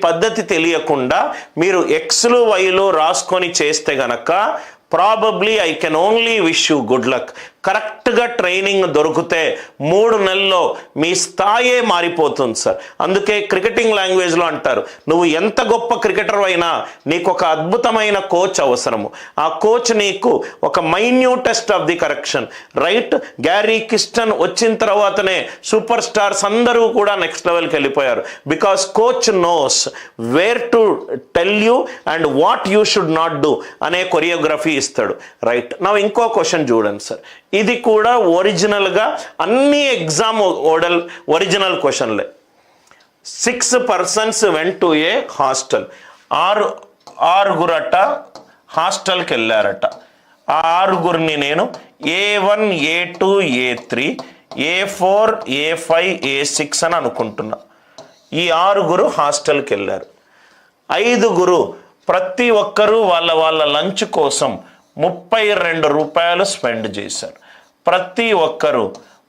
పద్ధతి తెలియకుండా మీరు ఎక్స్లు వైలు రాసుకొని చేస్తే గనక probably I can only wish you good luck. కరెక్ట్గా ట్రైనింగ్ దొరికితే 3 నెలల్లో మీ స్థాయే మారిపోతుంది సార్. అందుకే క్రికెటింగ్ లాంగ్వేజ్లో అంటారు, నువ్వు ఎంత గొప్ప క్రికెటర్ అయినా నీకు ఒక అద్భుతమైన కోచ్ అవసరము. ఆ కోచ్ నీకు ఒక minutest of the correction, right? Gary Kirsten వచ్చిన తర్వాతనే సూపర్ స్టార్స్ అందరూ కూడా నెక్స్ట్ లెవెల్కి వెళ్ళిపోయారు. Because coach knows where to tell you and what you should not do అనే కొరియోగ్రఫీ ఇస్తాడు, రైట్? నా ఇంకో క్వశ్చన్ చూడండి సార్, ఇది కూడా ఒరిజినల్గా అన్ని ఎగ్జామ్ ఒరిజినల్ క్వశ్చన్లే. 6 persons went to a hostel. ఆరుగురట హాస్టల్కి వెళ్ళారట. ఆ ఆరుగురిని నేను A1 A2 A3 A4 A5 A6 అని అనుకుంటున్నా. ఈ 6 హాస్టల్కి వెళ్ళారు. 5 ప్రతి ఒక్కరూ వాళ్ళ లంచ్ కోసం 32 రూపాయలు స్పెండ్ చేశారు. ప్రతి ఒక్కరూ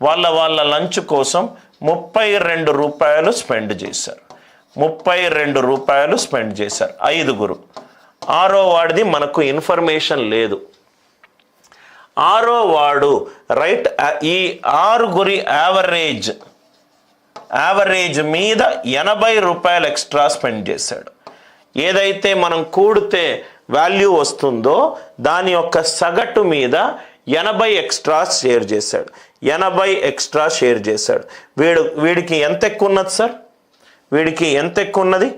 వాళ్ళ లంచ్ కోసం 32 రూపాయలు స్పెండ్ చేశారు. 32 రూపాయలు స్పెండ్ చేశారు 5. 6వ వాడిది మనకు ఇన్ఫర్మేషన్ లేదు. 6వ వాడు, రైట్, ఈ 6 యావరేజ్ మీద 80 రూపాయలు ఎక్స్ట్రా స్పెండ్ చేశాడు. ఏదైతే మనం కూడితే వాల్యూ వస్తుందో దాని యొక్క సగటు మీద 80 ఎక్స్ట్రా షేర్ చేశాడు. 80 ఎక్స్ట్రా షేర్ చేశాడు. వీడికి ఎంత ఎక్కువ ఉన్నది సార్? వీడికి ఎంత ఎక్కువ ఉన్నది?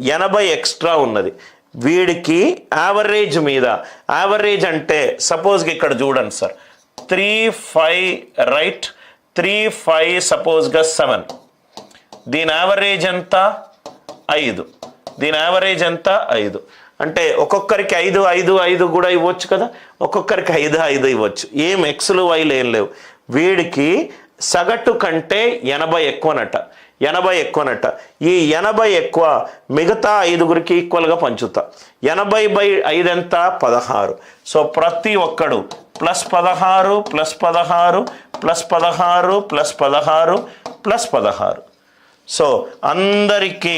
80 ఎక్స్ట్రా ఉన్నది. వీడికి యావరేజ్ మీద, యావరేజ్ అంటే సపోజ్గా ఇక్కడ చూడండి సార్, 3-5, రైట్? 3-5 సపోజ్గా 7. దీని యావరేజ్ ఎంత? 5. దీని యావరేజ్ ఎంత? 5. అంటే ఒక్కొక్కరికి 5 కూడా ఇవ్వచ్చు కదా, ఒక్కొక్కరికి 5 ఇవ్వచ్చు. ఏం ఎక్స్లు వైలు ఏం లేవు. వీడికి సగటు కంటే 80 ఎక్కువనట. 80 ఎక్కువనట. ఈ 80 ఎక్కువ మిగతా 5 ఈక్వల్గా పంచుతా. 80/5 ఎంత? 16. సో ప్రతి ఒక్కడు +16 +16 +16 +16 +16. సో అందరికీ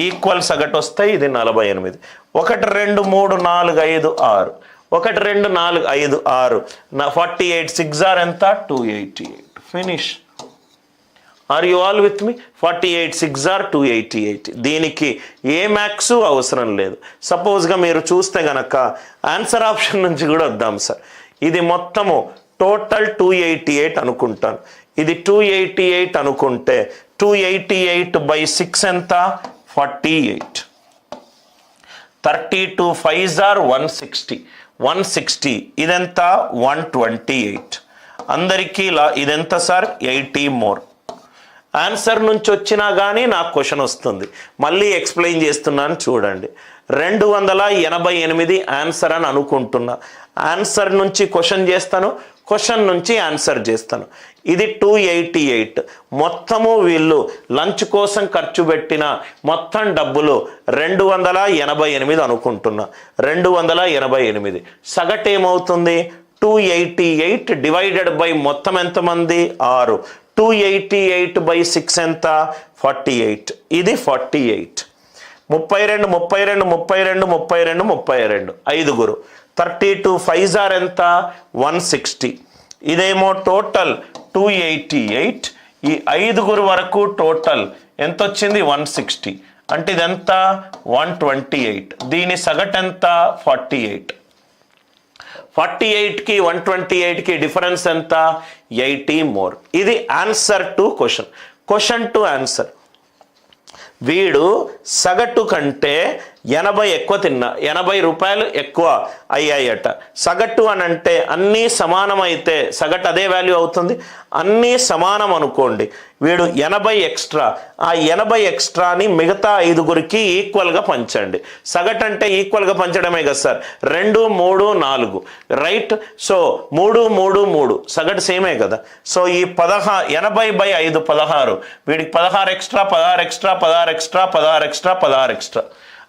ఈక్వల్ సగటు వస్తాయి. ఇది 48. 1 2 3 4 5 6. 1 2 4 5 6. 48 6 ఆర్ ఎంత? 288. Finish. Are you all with me? 48 6 are 288. దీనికి ఏ మ్యాథ్స్ అవసరం లేదు. సపోజ్గా మీరు చూస్తే గనక ఆన్సర్ ఆప్షన్ నుంచి కూడా వద్దాం సార్. ఇది మొత్తము టోటల్ 288 అనుకుంటాను. ఇది 288 అనుకుంటే 288/6 ఎంత? 48. 32 5s are 160. 160. ఇదెంత? 128. అందరికీ ఇదెంత సార్? 80 మోర్. ఆన్సర్ నుంచి వచ్చినా కానీ నాకు క్వశ్చన్ వస్తుంది. మళ్ళీ ఎక్స్ప్లెయిన్ చేస్తున్నాను చూడండి. 288 ఆన్సర్ అని అనుకుంటున్నా. ఆన్సర్ నుంచి క్వశ్చన్ చేస్తాను, క్వశ్చన్ నుంచి ఆన్సర్ చేస్తాను. ఇది 288. మొత్తము వీళ్ళు లంచ్ కోసం ఖర్చు పెట్టిన మొత్తం డబ్బులు 288 అనుకుంటున్నా. 288. సగటు ఏమవుతుంది? 288 డివైడెడ్ బై మొత్తం ఎంతమంది? 6. 288/6 ఎంత? 48. ఇది 48. 32 32 32 32 32. 5. 32 5s are ఎంత? 160. ఇదేమో టోటల్ 288. ఈ 5 వరకు టోటల్ ఎంత వచ్చింది? 160. అంటే ఇదెంత? 128. దీని సగటు ఎంత? 48. 48కి 128కి డిఫరెన్స్ ఎంత? 80 మోర్. ఇది answer to question. Question to answer. వీడు సగటు కంటే 80 ఎక్కువ తిన్నా, 80 రూపాయలు ఎక్కువ అయ్యాయట. సగటు అని అంటే అన్నీ సమానమైతే సగటు అదే వాల్యూ అవుతుంది. అన్నీ సమానం అనుకోండి. వీడు 80 ఎక్స్ట్రా, ఆ 80 ఎక్స్ట్రాని మిగతా 5 ఈక్వల్గా పంచండి. సగటు అంటే ఈక్వల్గా పంచడమే కదా సార్. 2 3 4, రైట్? సో 3 3 3 సగటు సేమే కదా. సో ఈ 80/5 16. వీడికి 16 extra 16 extra 16 extra 16 extra 16 extra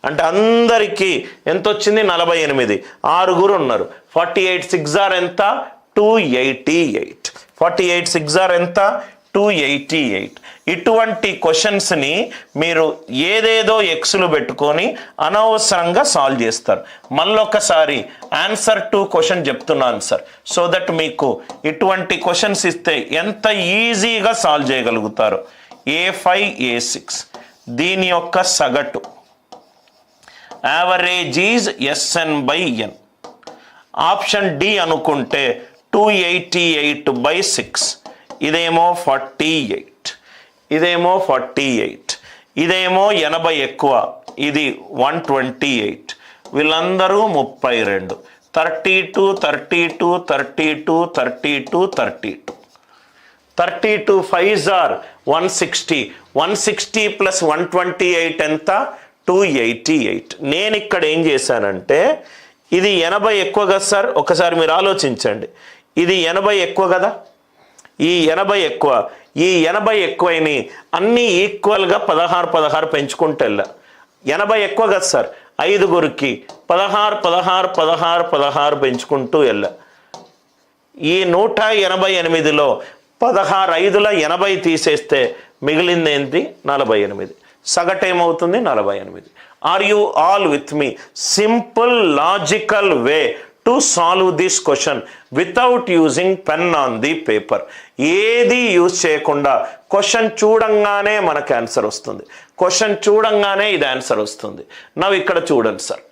అంటే అందరికీ ఎంత వచ్చింది? 48. 6 ఉన్నారు. 48 6 ఆర్ ఎంత? 288. 48 6 ఆర్ ఎంత? 288. ఇటువంటి క్వశ్చన్స్ని మీరు ఏదేదో ఎక్స్లు పెట్టుకొని అనవసరంగా సాల్వ్ చేస్తారు. మళ్ళొకసారి ఆన్సర్ టు క్వశ్చన్ చెప్తున్నాను సార్, సో దట్ మీకు ఇటువంటి క్వశ్చన్స్ ఇస్తే ఎంత ఈజీగా సాల్వ్ చేయగలుగుతారు. A5 A6 దీని యొక్క సగటు average is SN/N. Option D అనుకుంటే 288/6, ఇదేమో 48, ఇదేమో 48, ఇదేమో 80 ఎక్కువ, ఇది 128, వీళ్ళందరూ 32, 32 32 32 32 32 32 5s are 160, 160 ప్లస్ 128 ఎంత? 288. నేను ఇక్కడ ఏం చేశానంటే, ఇది 80 ఎక్కువ కదా సార్, ఒకసారి మీరు ఆలోచించండి. ఇది 80 ఎక్కువ కదా, ఈ 80 ఎక్కువ, ఈ 80 ఎక్కువైన అన్నీ ఈక్వల్గా 16 16 పెంచుకుంటూ వెళ్ళా. 80 ఎక్కువ కదా సార్, 5గురికి 16 16 16 16 పెంచుకుంటూ వెళ్ళా. ఈ 188లో 16 5ల 80 తీసేస్తే మిగిలింది ఏంటి? 48. సగటు ఏమవుతుంది? 48. Are you all with me? Simple logical way to solve this question without using pen on the paper. ఏది యూజ్ చేయకుండా క్వశ్చన్ చూడంగానే మనకు ఆన్సర్ వస్తుంది, క్వశ్చన్ చూడంగానే ఇది ఆన్సర్ వస్తుంది. నవ్వు ఇక్కడ చూడండి సార్,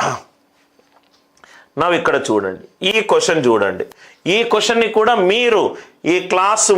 నవ్వు ఇక్కడ చూడండి, ఈ క్వశ్చన్ చూడండి. ఈ క్వశ్చన్ని కూడా మీరు ఈ క్లాసు